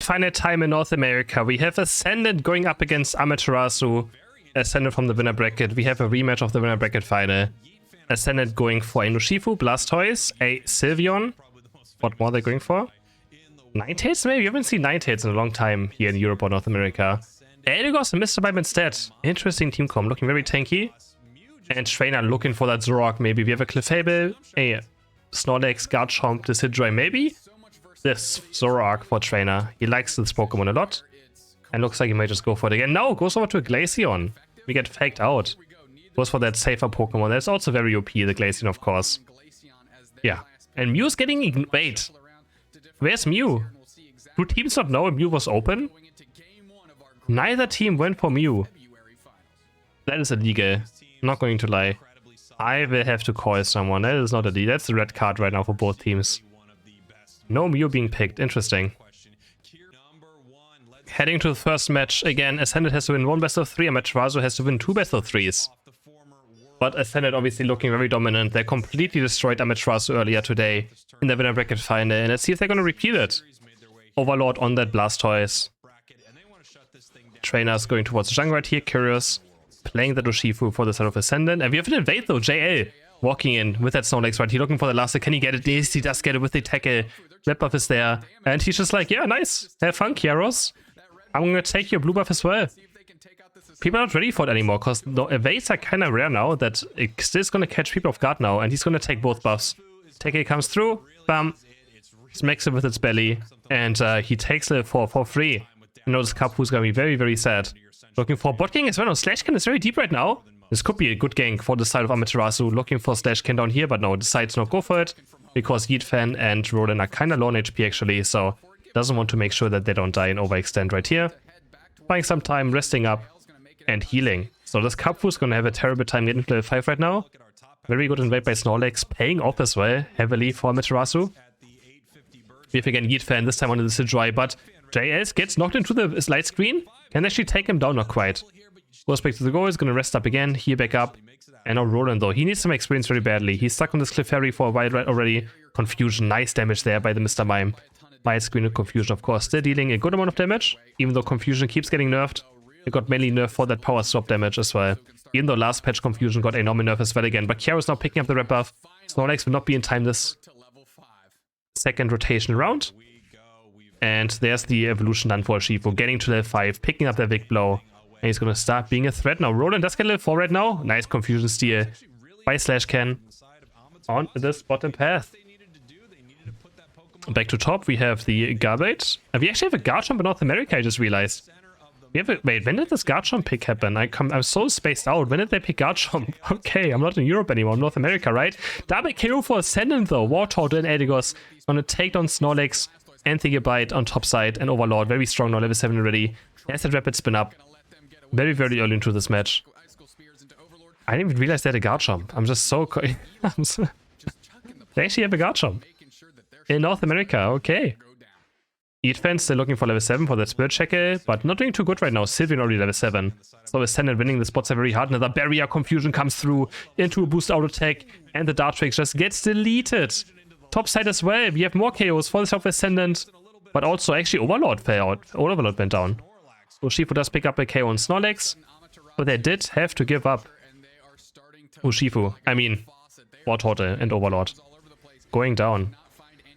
final time in North America. We have Ascendant going up against Amaterasu. Ascendant from the winner bracket. We have a rematch of the winner bracket final. Ascendant going for a Nushifu, Blastoise, a Sylveon. What more are they going for? Ninetales maybe? We haven't seen Ninetales in a long time here in Europe or North America. Eldegoss and Mr. Mime instead. Interesting team comp, looking very tanky. And Trainer looking for that Zoroark maybe. We have a Clefable, a Snorlax, Garchomp, Decidueye maybe. This Zoroark for Trainer. He likes this Pokemon a lot. And looks like he might just go for it again. No, goes over to a Glaceon. We get faked out. Goes for that safer Pokemon. That's also very OP, the Glaceon, of course. Yeah. And Mew's getting... Wait. Where's Mew? Do teams not know Mew was open? Neither team went for Mew. That is illegal. Not going to lie. I will have to call someone. That is not illegal. That's the red card right now for both teams. No Mew being picked. Interesting. Heading to the first match. Again, Ascendant has to win 1 best of 3. Amaterasu has to win 2 best of 3s. But Ascendant obviously looking very dominant. They completely destroyed Amaterasu earlier today in the winner bracket final. And let's see if they're going to repeat it. Overlord on that Blastoise. Trainers going towards the jungle right here. Curious. Playing the Urshifu for the side of Ascendant. And we have an invade though. JL walking in with that Snorlax right here. Looking for the last. Can he get it? Yes, he does get it with the tackle. Red buff is there. And he's just like, yeah, nice. Have fun, CrisHeroes. I'm going to take your blue buff as well. People are not ready for it anymore, because the evades are kind of rare now that it's still going to catch people off guard now, and he's going to take both buffs. Tackle comes through, bam, smacks it with its belly, and he takes it for free. You know, this Kapu's going to be very, very sad. Looking for bot gang as well. No, Slashkin is very deep right now. This could be a good gank for the side of Amaterasu. Looking for Slashkin down here, but no, decides not go for it, because Yeetfan and Roland are kind of low on HP actually, so doesn't want to make sure that they don't die and overextend right here. Buying some time, resting up, and healing. So this Kapu's gonna have a terrible time getting to level 5 right now. Very good invade by Snorlax, paying off as well, heavily for Amaterasu. We have again Yeetfan, this time on the Decidueye, but JS gets knocked into the light screen. Can actually take him down, not quite. Goes back to the goal, is gonna rest up again, heal back up. And now Roland though, he needs some experience very badly. He's stuck on this Clefairy for a while right already. Confusion, nice damage there by the Mr. Mime. Light screen and Confusion, of course, still dealing a good amount of damage, even though Confusion keeps getting nerfed. It got mainly nerfed for that power swap damage as well. Even though last patch Confusion got a normal nerf as well again. But CrisHeroes now picking up the red buff. Snorlax will not be in time this second rotation round. And there's the evolution done for Urshifu, getting to level 5, picking up the Big Blow. And he's going to start being a threat now. Roland does get level 4 right now. Nice Confusion steal by Slashcan on this bottom path. Back to top, we have the Garbage. We actually have a Garchomp in North America, I just realized. We have a, wait, when did this Garchomp pick happen? I'm so spaced out. When did they pick Garchomp? Okay, I'm not in Europe anymore. I'm North America, right? Double KO for Ascendant though. Wartortle and Eldegoss gonna take down Snorlax and Gigabyte on top side. And Overlord, very strong now, level 7 already. There's that rapid spin up. Very, very early into this match. I didn't even realize they had a Garchomp. I'm just so... They actually have a Garchomp. In North America, okay. Yeetfan still looking for level 7 for that Spirit Checker, but not doing too good right now. Sylveon already level 7. So Ascendant winning the spots are very hard. Another Barrier Confusion comes through into a boost auto attack, and the Dartrix just gets deleted. Top side as well. We have more KOs for the top Ascendant, but also actually Overlord fell out. Overlord went down. So Urshifu does pick up a KO on Snorlax, but they did have to give up. Urshifu, I mean, Wartortle and Overlord going down.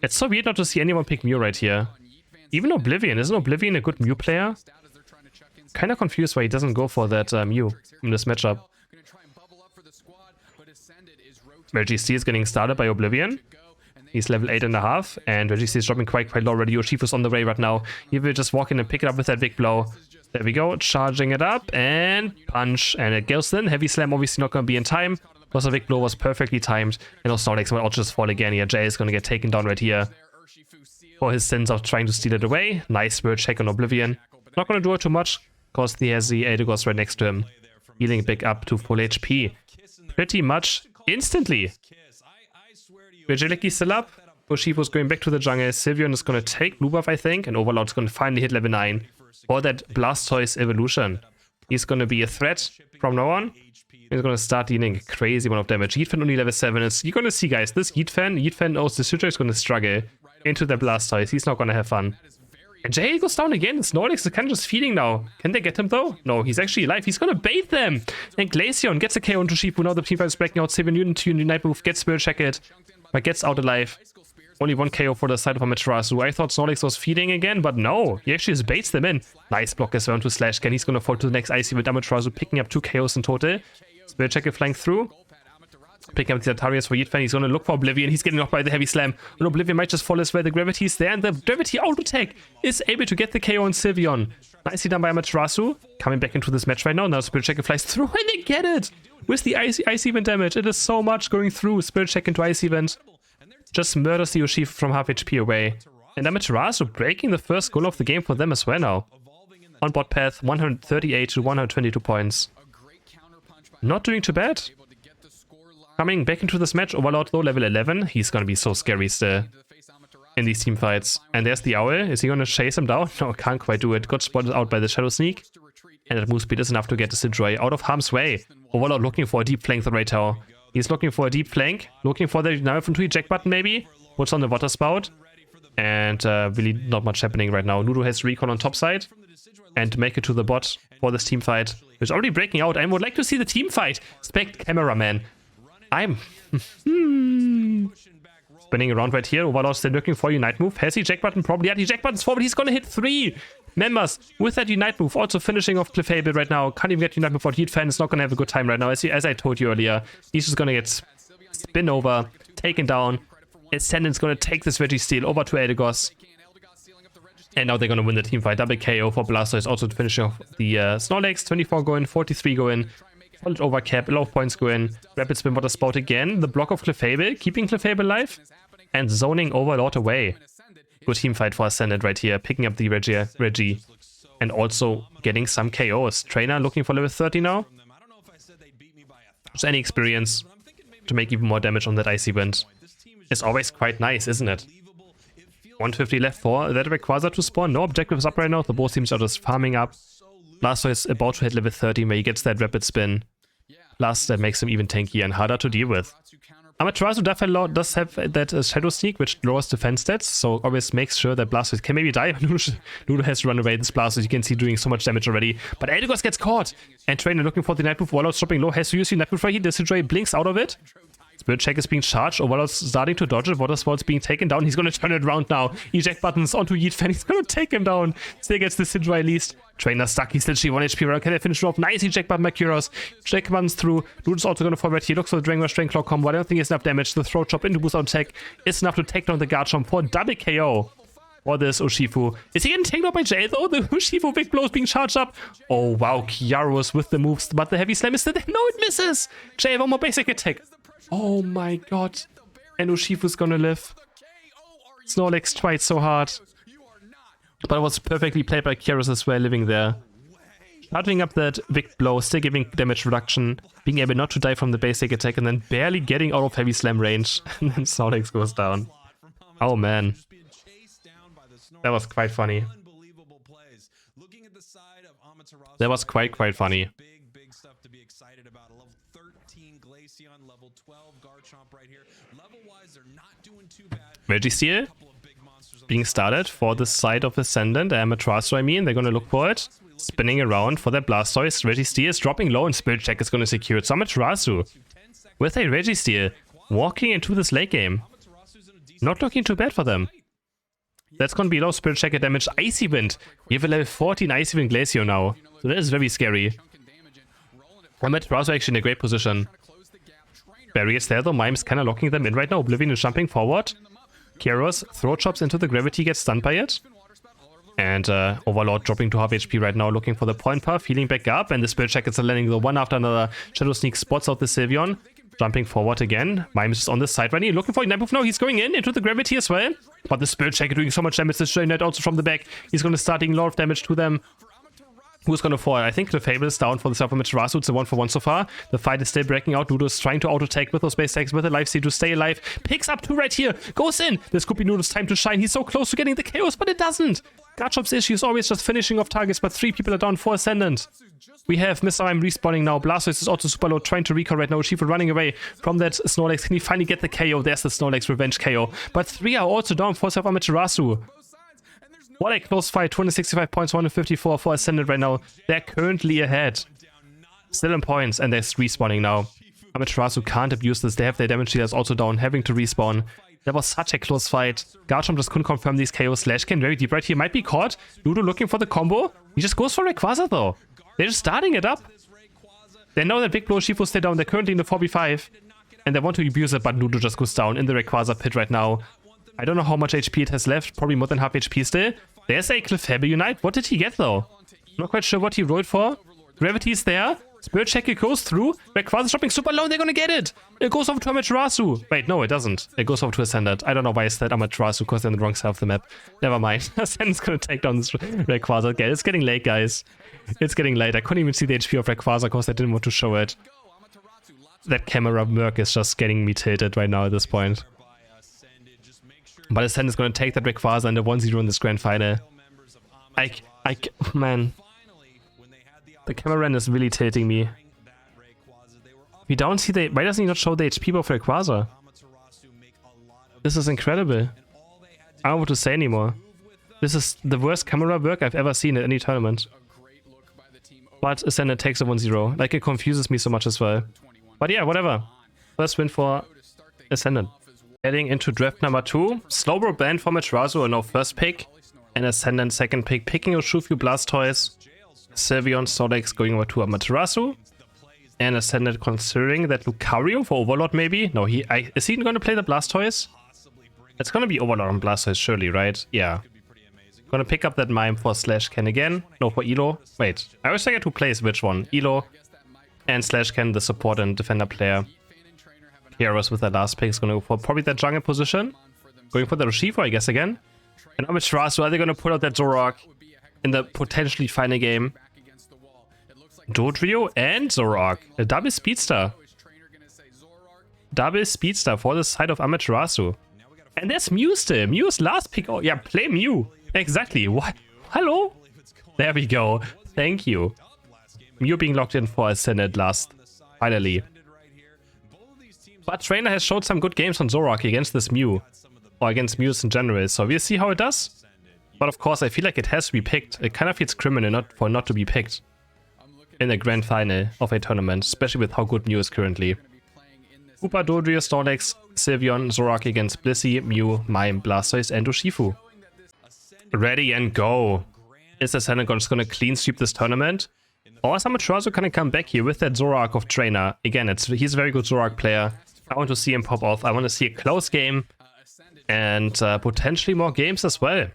It's so weird not to see anyone pick Mew right here. Even Oblivion. Isn't Oblivion a good Mew player? Kinda confused why he doesn't go for that Mew in this matchup. Reggie is getting started by Oblivion. He's level 8.5, and Reggie is dropping quite low already. Urshifu's on the way right now. He will just walk in and pick it up with that Big Blow. There we go, charging it up, and punch, and it goes in. Heavy Slam obviously not going to be in time, because the Big Blow was perfectly timed, and also Snorlax might also just fall again here. Jay is going to get taken down right here for his sins of trying to steal it away. Nice word check on Oblivion. Not going to do it too much, because he has the Eldegoss right next to him, healing back up to full HP. Pretty much instantly. Vigiliki's still up. Urshifu's going back to the jungle. Sylveon is going to take blue buff, I think, and Overlord's going to finally hit level 9 for that Blastoise evolution. He's going to be a threat from now on. He's going to start dealing a crazy amount of damage. Yeetfan only level 7. You're going to see, guys, this Yeetfan knows the Decidueye is going to struggle into the Blastoise. He's not going to have fun. And Jay goes down again. Snorlax is kind of just feeding now. Can they get him though? No, he's actually alive. He's gonna bait them. And Glaceon gets a KO into Urshifu. Now the team fight is breaking out. 7 Newton to Night Move. Gets Spirit Jacket. But gets out alive. Only 1 KO for the side of Amaterasu. I thought Snorlax was feeding again, but no. He actually just baits them in. Nice block as well into Slash Can. He's gonna fall to the next Icy with Amaterasu picking up 2 KOs in total. Spirit Jacket flying through. Picking up the Atarias for Yitfan. He's going to look for Oblivion. He's getting knocked by the Heavy Slam. And Oblivion might just fall as well. The Gravity is there. And the Gravity Auto Tech is able to get the KO on Sylveon. Nicely done by Amaterasu. Coming back into this match right now. Now Spirit Checker flies through and they get it. With the Ice Event damage. It is so much going through. Spirit Check into Ice Event. Just murders the Urshifu from half HP away. And Amaterasu breaking the first goal of the game for them as well now. On bot path, 138 to 122 points. Not doing too bad. Coming back into this match, Overlord though, level 11. He's gonna be so scary still in these team fights. And there's the Owl. Is he gonna chase him down? No, can't quite do it. Got spotted out by the Shadow Sneak. And that move speed is enough to get the Sidroy out of harm's way. Overlord looking for a deep flank right now. He's looking for a deep flank. Looking for the Knife into eject button maybe. Puts on the Water Spout. And really not much happening right now. Nudo has recon on top side. And make it to the bot for this team fight. It's already breaking out. I would like to see the team fight. Spect cameraman. I'm spinning around right here. Overlord still looking for Unite move. Has he Jack button? Probably. Yeah, the Jack button's forward. He's gonna hit 3 members with that Unite move. Also finishing off Clefable right now. Can't even get Unite move out. Heatfan is not gonna have a good time right now. As I told you earlier, he's just gonna get spin over, taken down. Ascendant's gonna take this Registeel over to Eldegoss. And now they're gonna win the team fight. Double KO for Blastoise. Also to finish off the Snorlax. 24 go in, 43 go in. Solid overcap, a lot of points go in. Rapid Spin Water Spout again. The block of Clefable, keeping Clefable alive. And zoning Overlord away. Good team fight for Ascendant right here. Picking up the Reggie. And also getting some KOs. Trainer looking for level 30 now. Just any experience to make even more damage on that Icy Wind. Is always quite nice, isn't it? 150 left for that Rayquaza to spawn. No objectives up right now. The both teams are just farming up. Blastoise is about to hit level 30 where he gets that Rapid Spin. Plus, that makes him even tankier and harder to deal with. Amaterasu does have that Shadow Sneak, which lowers defense stats, so always makes sure that Blastoise can maybe die. Nudo has to run away. This Blastoise, you can see, doing so much damage already. But Eldegoss gets caught! And Trainer looking for the Night Move. Warlord dropping low, has to use the Night Move right here. The Sidray blinks out of it. Spirit Check is being charged. Overlord's starting to dodge it. Water Spout's being taken down. He's going to turn it around now. Eject buttons onto Yeetfan. He's going to take him down. Still gets the Sidray at least. Trainer stuck. He's literally 1 HP. Can they finish it off? Nice eject button by Kyros. Eject buttons through. Ludo's also going to fall right here. Looks for the Dragon Rush, Dragon Claw combo. I don't think it's enough damage. The Throat Chop into boost on tech is enough to take down the Guard Chomp for double KO. For this Urshifu. Is he getting taken out by Jay though? The Urshifu big blow is being charged up. Oh wow, Kyros with the moves. But the Heavy Slam is still there. No, it misses. Jay, one more basic attack. Oh my god. And Urshifu's gonna live. Snorlax tried so hard. But it was perfectly played by Kyros as well, living there. Charging up that Vic blow, still giving damage reduction. Being able not to die from the basic attack and then barely getting out of Heavy Slam range. And then Snorlax goes down. Oh man. That was quite funny. That was quite funny. Big stuff to be excited about. Level 13 Glaceon, level 12 Garchomp right here. Level-wise, they're not doing too bad. Registeel being started for the side of Ascendant. Amaterasu, I mean. They're going to look for it. Spinning around for that Blastoise. Registeel is dropping low and Spirit Check is going to secure it. So Amaterasu with a Registeel walking into this late game. Not looking too bad for them. That's going to be low Spirit Checker damage. Icy Wind. We have a level 14 Icy Wind Glaceon now. So that is very scary. Amaterasu actually in a great position. Barriers there though. Mime's kind of locking them in right now. Oblivion is jumping forward. Kyros Throat Chops into the Gravity, gets stunned by it. And Overlord dropping to half HP right now, looking for the point puff, healing back up. And the Spirit Checkers are landing the one after another. Shadow Sneak spots out the Sylveon. Jumping forward again. Mime is on the side right here. Looking for a Night Move now. He's going into the Gravity as well. But the Spirit Checker doing so much damage. The Stray Knight also from the back. He's going to start doing a lot of damage to them. Who's going to fall? I think the Fable is down for the self Amaterasu. It's a 1-for-1 so far. The fight is still breaking out. Nudo is trying to auto-take with those base attacks with a life steal to stay alive. Picks up 2 right here. Goes in. This could be Nudo's time to shine. He's so close to getting the KOs, but it doesn't. Garchomp's issue is always just finishing off targets, but 3 people are down for Ascendant. We have Mr. Mime respawning now. Blastoise is also super low, trying to recall right now. Urshifu running away from that Snorlax. Can he finally get the KO? There's the Snorlax revenge KO. But 3 are also down for self Amaterasu. What a close fight. 265 points, 154 for Ascendant right now. They're currently ahead. Still in points, and they're respawning now. Amaterasu can't abuse this. They have their damage dealers also down, having to respawn. That was such a close fight. Garchomp just couldn't confirm these KOs. Slashcan very deep right here. Might be caught. Ludo looking for the combo. He just goes for Rayquaza though. They're just starting it up. They know that Big Blow Shifu stay down. They're currently in the 4v5. And they want to abuse it, but Ludo just goes down in the Rayquaza pit right now. I don't know how much HP it has left. Probably more than half HP still. There's a Clefable Unite. What did he get though? Not quite sure what he rolled for. Gravity's there. Spirit Check, it goes through. Rayquaza's dropping super low. They're gonna get it. It goes over to Amaterasu. Wait, no, it doesn't. It goes over to Ascendant. I don't know why I said Amaterasu because they're on the wrong side of the map. Never mind. Ascendant's gonna take down this Rayquaza. Okay, it's getting late, guys. It's getting late. I couldn't even see the HP of Rayquaza because I didn't want to show it. That camera work is just getting me tilted right now at this point. But Ascendant's gonna take that Rayquaza and the 1-0 in this grand final. Man. The camera is really tilting me. We don't see the... Why doesn't he not show the HP of Rayquaza? This is incredible. I don't know what to say anymore. This is the worst camera work I've ever seen at any tournament. But Ascendant takes a 1-0. Like, it confuses me so much as well. But yeah, whatever. First win for Ascendant. Heading into draft number 2. Slowbro banned for Amaterasu, no first pick. And Ascendant second pick. Picking Urshifu Blastoise. Sylveon Snorlax going over to Amaterasu. And Ascendant considering that Lucario for Overlord maybe? No, is he going to play the Blastoise? It's going to be Overlord on Blastoise surely, right? Yeah. Gonna pick up that Mime for Slashcan again. No, for Elo. Wait, I always forget who plays which one. Elo and Slashcan, the support and defender player. Heroes with that last pick is gonna go for probably that jungle position. Going for the Urshifu, I guess, again. And Amaterasu, are they gonna put out that Zoroark in the potentially final game? Dodrio and Zoroark. A double speedster. Double speedster for the side of Amaterasu. And there's Mew still. Mew's last pick. Oh, yeah, play Mew. Exactly. What? Hello? There we go. Thank you. Mew being locked in for Ascendant last. Finally. But Trainer has showed some good games on Zoroark against this Mew. Or against Mews in general. So we'll see how it does. But of course, I feel like it has to be picked. It kind of feels criminal not to be picked in the grand final of a tournament. Especially with how good Mew is currently. Koopa, Dodrio, Snorlax, Sylveon, Zoroark against Blissey, Mew, Mime, Blastoise, and Urshifu. Ready and go. Is Ascendant just gonna clean sweep this tournament? Or is Amaterasu gonna come back here with that Zoroark of Trainer? Again, he's a very good Zoroark player. I want to see him pop off. I want to see a close game. And potentially more games as well.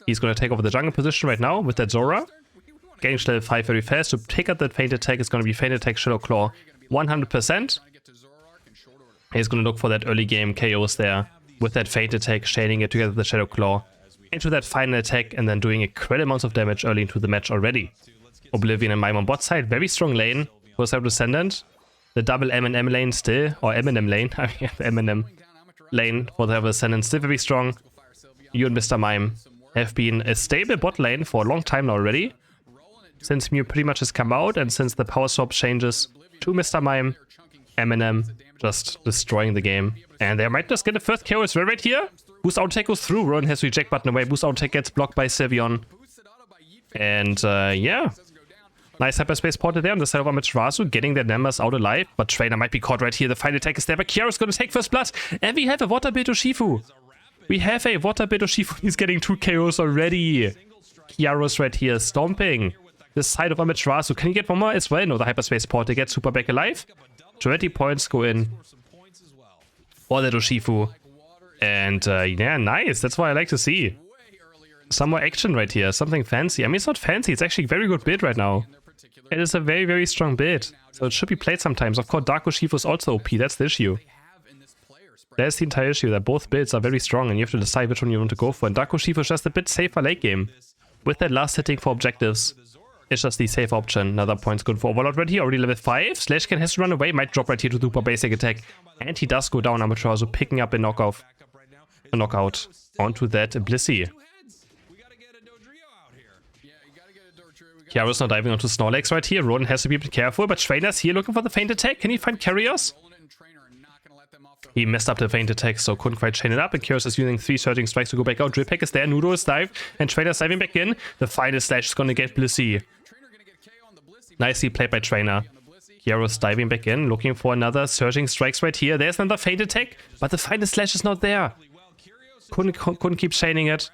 He's gonna take over the jungle position right now with that Zora. Getting to level 5 very fast. To take out that Feint Attack is gonna be Feint Attack, Shadow Claw 100%. He's gonna look for that early game KOs there. With that Feint Attack, shading it together with the Shadow Claw. Into that final attack and then doing incredible amounts of damage early into the match already. Oblivion and Mime on bot side, very strong lane for Cyber Descendant. The double M&M lane still, or Eminem lane, I mean Eminem lane for the Cyber Descendant still very strong. You and Mr. Mime have been a stable bot lane for a long time now already. Since Mew pretty much has come out and since the power swap changes to Mr. Mime, Eminem just destroying the game. And they might just get a first KO as well right here. Boost Auto Attack goes through. Rowan has reject button away. Boost Auto Attack gets blocked by Sylveon. And yeah. Nice hyperspace ported there on the side of Amaterasu, getting their numbers out alive. But Trainer might be caught right here. The final attack is there. But Kiara's going to take first blood. And we have a Water Build Urshifu. We have a Water Build Urshifu. He's getting 2 KOs already. Kiara's right here stomping the side of Amaterasu. Can he get one more as well? No, the hyperspace port. They get super back alive. 20 points go in for that Urshifu. And yeah, nice. That's what I like to see. Some more action right here. Something fancy. I mean, it's not fancy. It's actually a very good build right now. It is a very, very strong build. So it should be played sometimes. Of course, Dark Urshifu is also OP. That's the issue. That's the entire issue. That both builds are very strong and you have to decide which one you want to go for. And Dark Urshifu is just a bit safer late game. With that last hitting for objectives, it's just the safe option. Another point's good for Overlord right here. Already level 5. Slashcan has to run away. Might drop right here to super basic attack. And he does go down. Amaterasu picking up a knockout onto that Blissey. Kiara's now diving onto Snorlax right here. Rodan has to be a bit careful, but Trainer's here looking for the Feint Attack. Can he find Carriers? He messed up the feint attack, so couldn't quite chain it up. And CrisHeroes is using 3 surging strikes to go back out. Drip Pack is there, Nudo is dive, and Trainer's diving back in. The final slash is gonna get Blissey. Nicely played by Trainer. CrisHeroes diving back in, looking for another surging strikes right here. There's another feint attack, but the final slash is not there. Couldn't keep chaining it.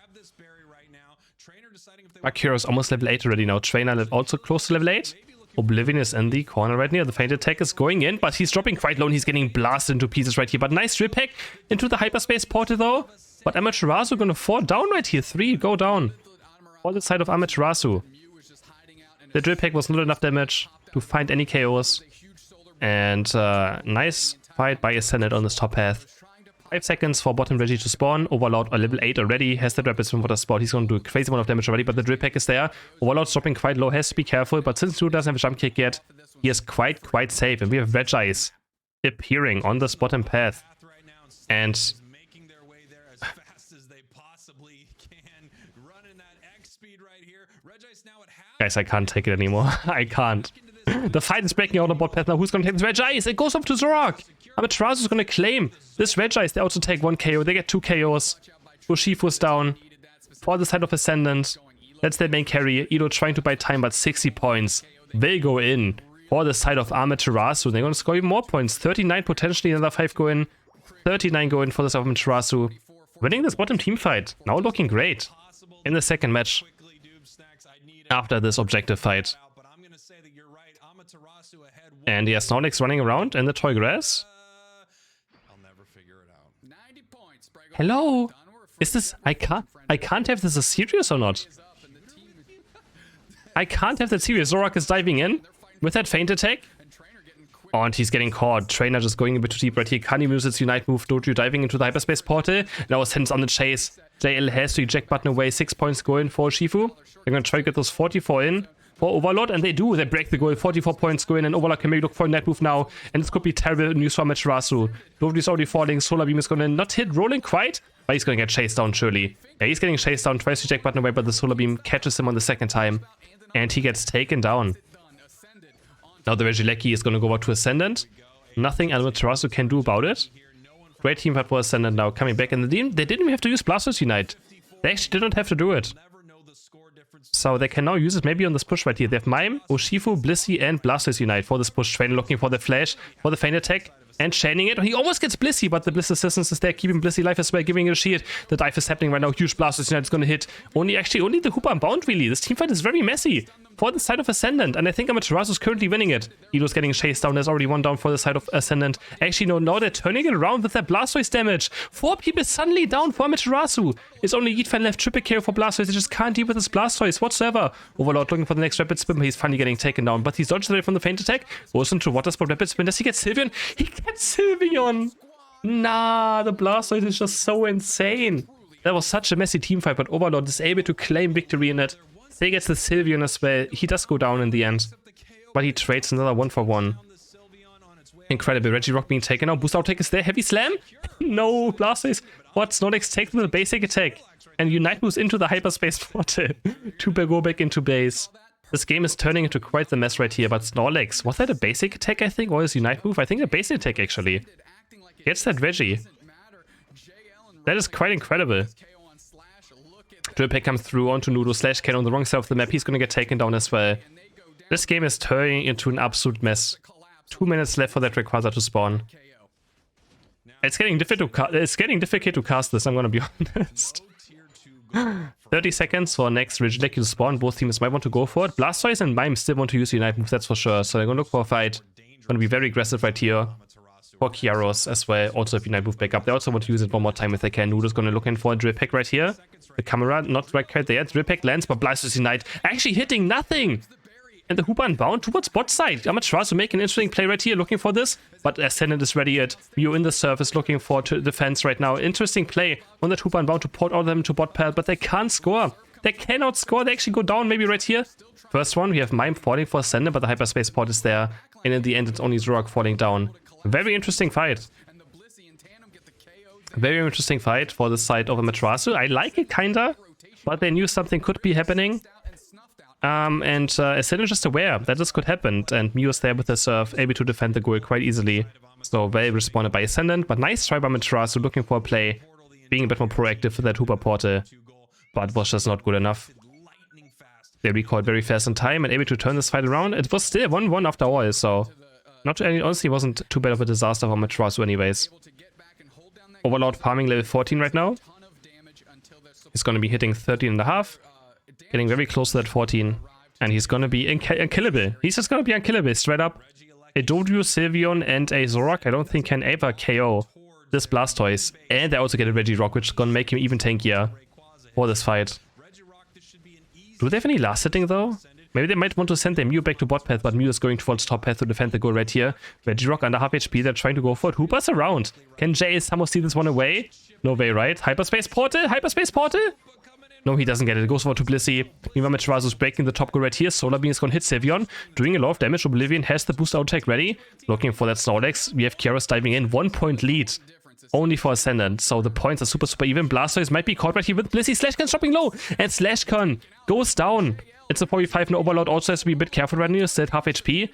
But CrisHeroes almost level 8 already now. Trainer also close to level 8. Oblivion is in the corner right now. The feint attack is going in, but he's dropping quite low and he's getting blasted into pieces right here. But nice Drip Pack into the hyperspace portal though. But Amaterasu gonna fall down right here. 3 go down. On the side of Amaterasu. The Drip Pack was not enough damage to find any KOs. And nice fight by Ascendant on this top path. 5 seconds for bottom Reggie to spawn. Overlord at level 8 already. Has the rapid swim for the spot. He's going to do a crazy amount of damage already, but the Drip Pack is there. Overlord's dropping quite low. Has to be careful, but since Drew doesn't have a jump kick yet, he is quite safe. And we have Regis appearing on this bottom path. And guys, I can't take it anymore. I can't. The fight is breaking out on bot path now. Who's going to take this Regis? It goes off to Zorok. Amaterasu is going to claim this Regis. They also take 1 KO. They get 2 KOs. Ushifu's down. For the side of Ascendant. That's their main carry. Ido trying to buy time, but 60 points. They go in. For the side of Amaterasu. They're going to score even more points. 39 potentially. Another 5 go in. 39 go in for the side of Amaterasu. Winning this bottom team fight. Now looking great. In the second match. After this objective fight. And yes, Snorlax running around in the toy grass. Hello? Is this... I can't have this as serious or not. I can't have that serious. Zorak is diving in with that feint attack. Oh, and he's getting caught. Trainer just going a bit too deep right here. Can't even use its Unite move. Doju diving into the hyperspace portal. Now Ascendant's on the chase. JL has to eject button away. 6 points go in for Shifu. They're going to try to get those 44 in for Overlord, and they do. They break the goal. 44 points go in, and Overlord can maybe look for a net move now. And this could be terrible news for Amaterasu. Doju is already falling. Solar Beam is going to not hit rolling quite, but he's going to get chased down surely. Yeah, he's getting chased down. Tries to eject button away, but the Solar Beam catches him on the second time. And he gets taken down. Now the Regieleki is going to go over to Ascendant. Nothing Amaterasu can do about it. Great team fight for Ascendant now coming back. And they didn't even have to use Blastoise Unite. They actually didn't have to do it. So they can now use it maybe on this push right here. They have Mime, Urshifu, Blissey, and Blastoise Unite for this push. Trainer looking for the flash, for the feint attack, and chaining it. He almost gets Blissey, but the Bliss assistance is there, keeping Blissey alive as well, giving it a shield. The dive is happening right now. Huge Blastoise Unite is going to hit. Only the Hoopa and Bound really. This team fight is very messy for the side of Ascendant, and I think Amaterasu is currently winning it. Ido's getting chased down. There's already 1 down for the side of Ascendant. Actually, no, now they're turning it around with their Blastoise damage. 4 people suddenly down for Amaterasu. It's only Yeetfan left. Triple KO for Blastoise. They just can't deal with this Blastoise whatsoever. Overlord looking for the next Rapid Spin, but he's finally getting taken down. But he's dodged away from the feint attack. Goes into Water Spot Rapid Spin. Does he get Sylveon? He gets Sylveon! Nah, the Blastoise is just so insane. That was such a messy team fight, but Overlord is able to claim victory in it. He gets the Sylveon as well. He does go down in the end. But he trades another 1-for-1. Incredible. Regirock being taken out. Boost out take is there. Heavy Slam? No, Blastoise. What? Snorlax takes the basic attack. And Unite moves into the hyperspace portal to go back into base. This game is turning into quite the mess right here. But Snorlax, was that a basic attack, I think? Or his Unite move? I think a basic attack, actually. Gets that Reggie. That is quite incredible. Drip Pack comes through onto Nudo / Ken on the wrong side of the map. He's going to get taken down as well. This game is turning into an absolute mess. 2 minutes left for that Rayquaza to spawn. It's getting difficult to cast this, I'm going to be honest. 30 seconds for next Regieleki to spawn. Both teams might want to go for it. Blastoise and Mime still want to use the Unite move, that's for sure. So they're going to look for a fight. Going to be very aggressive right here. For CrisHeroes as well. Also, if Unite move back up, they also want to use it one more time if they can. Nudo's going to look in for a Drip Pack right here. The camera not right quite there. Drip Pack lands, but Blastoise Unite actually hitting nothing. And the Hoopa Unbound towards bot side. Amaterasu make an interesting play right here, looking for this. But Ascendant is ready at Mew in the surface, looking for defense right now. Interesting play on that Hoopa Unbound to port all of them to bot path, but they can't score. They cannot score. They actually go down maybe right here. First one, we have Mime falling for Ascendant, but the hyperspace port is there. And in the end, it's only Zorak falling down. Very interesting fight. Very interesting fight for the side of Amaterasu. I like it kinda, but they knew something could be happening. Ascendant just aware that this could happen, and Mew is there with the serve, able to defend the goal quite easily. So well responded by Ascendant, but nice try by Amaterasu, looking for a play, being a bit more proactive for that Hooper portal, but was just not good enough. They recalled very fast in time and able to turn this fight around. It was still 1-1 after all, so honestly wasn't too bad of a disaster for Amaterasu anyways. Overlord farming level 14 right now. He's going to be hitting 13.5, getting very close to that 14, and he's going to be unkillable. He's just going to be unkillable straight up. A Dodu, Sylveon, and a Zorok I don't think can ever KO this Blastoise. And they also get a Regirock, which is going to make him even tankier for this fight. Do they have any last hitting though? Maybe they might want to send their Mew back to bot path, but Mew is going towards top path to defend the goal right here. Regirock under half HP, they're trying to go for it. Hooper's around. Can Jay somehow steal this one away? No way, right? Hyperspace Portal? Hyperspace Portal? No, he doesn't get it. It goes for to Blissey. Meanwhile, Amaterasu is breaking the top goal right here. Solar Beam is going to hit Sylveon, doing a lot of damage. Oblivion has the boost out tech ready. Looking for that Snorlax. We have CrisHeroes diving in. 1 point lead. Only for Ascendant. So the points are super even. Blastoise might be caught right here with Blissey. Slashcon dropping low. And Slashcon goes down. It's a 45 and Overlord also has to be a bit careful right now. Still at half HP.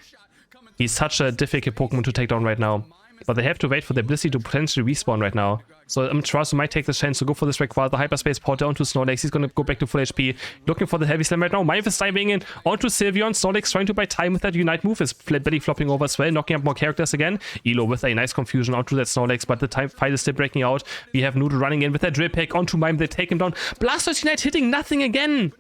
He's such a difficult Pokemon to take down right now. But they have to wait for the Blissey to potentially respawn right now. So Amaterasu might take the chance to go for this Rayquaza, the Hyperspace Portal onto Snorlax. He's going to go back to full HP. Looking for the Heavy Slam right now. Myth is diving in onto Sylveon. Snorlax trying to buy time with that Unite move. Is belly flopping over as well, knocking up more characters again. Elo with a nice confusion onto that Snorlax, but the fight is still breaking out. We have Noodle running in with that Drill Peck onto Mime. They take him down. Blastoise Unite hitting nothing again.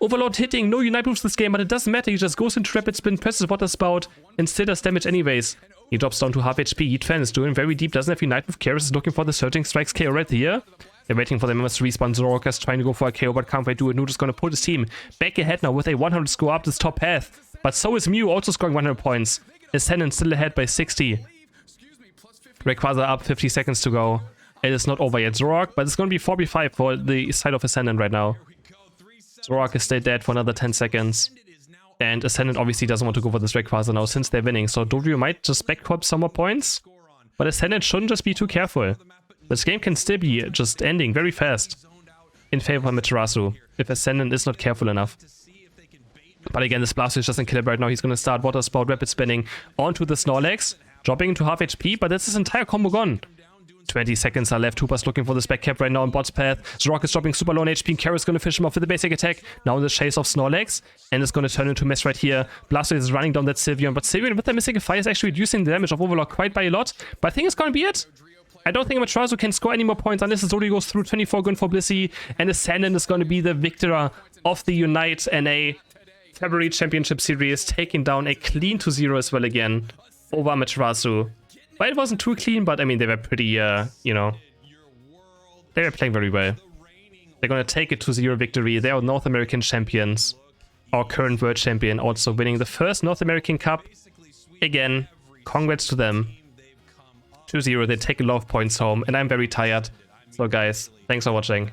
Overlord hitting, no Unite moves this game, but it doesn't matter. He just goes into Rapid Spin, presses Water Spout, and still does damage anyways. He drops down to half HP. Yitfan is doing very deep, doesn't have Unite with CrisHeroes, is looking for the Surging Strikes KO right here. They're waiting for the members to respawn. Zorok is trying to go for a KO, but can't quite do it. Noodle's going to put his team back ahead now with a 100 score up this top path. But so is Mew, also scoring 100 points. Ascendant still ahead by 60. Rayquaza up, 50 seconds to go. It is not over yet, Zorok, but it's going to be 4v5 for the side of Ascendant right now. Zorok is still dead for another 10 seconds. And Ascendant obviously doesn't want to go for this Rayquaza now since they're winning. So Dodu might just backcrop some more points. But Ascendant shouldn't just be too careful. This game can still be just ending very fast in favor of Amaterasu if Ascendant is not careful enough. But again, this Blastoise is just unkillable right now. He's going to start Water Spout, Rapid Spinning onto the Snorlax. Dropping into half HP, but that's his entire combo gone. 20 seconds are left. Hooper's looking for this back cap right now on bot's path. Zorok is dropping super low on HP. CrisHeroes is going to fish him off with the basic attack. Now in the chase of Snorlax. And it's going to turn into a mess right here. Blastoise is running down that Sylveon. But Sylveon with the missing fire is actually reducing the damage of Overlord quite by a lot. But I think it's going to be it. I don't think Amaterasu can score any more points unless Zodi goes through. 24 gun for Blissey. And Ascendant is going to be the victor of the Unite NA February Championship Series. Taking down a clean 2-0 as well again over Amaterasu. Well, it wasn't too clean, but I mean, they were pretty, you know, they were playing very well. They're going to take a 2-0 victory. They are North American champions. Our current world champion also winning the first North American Cup. Again, congrats to them. 2-0, they take a lot of points home, and I'm very tired. So guys, thanks for watching.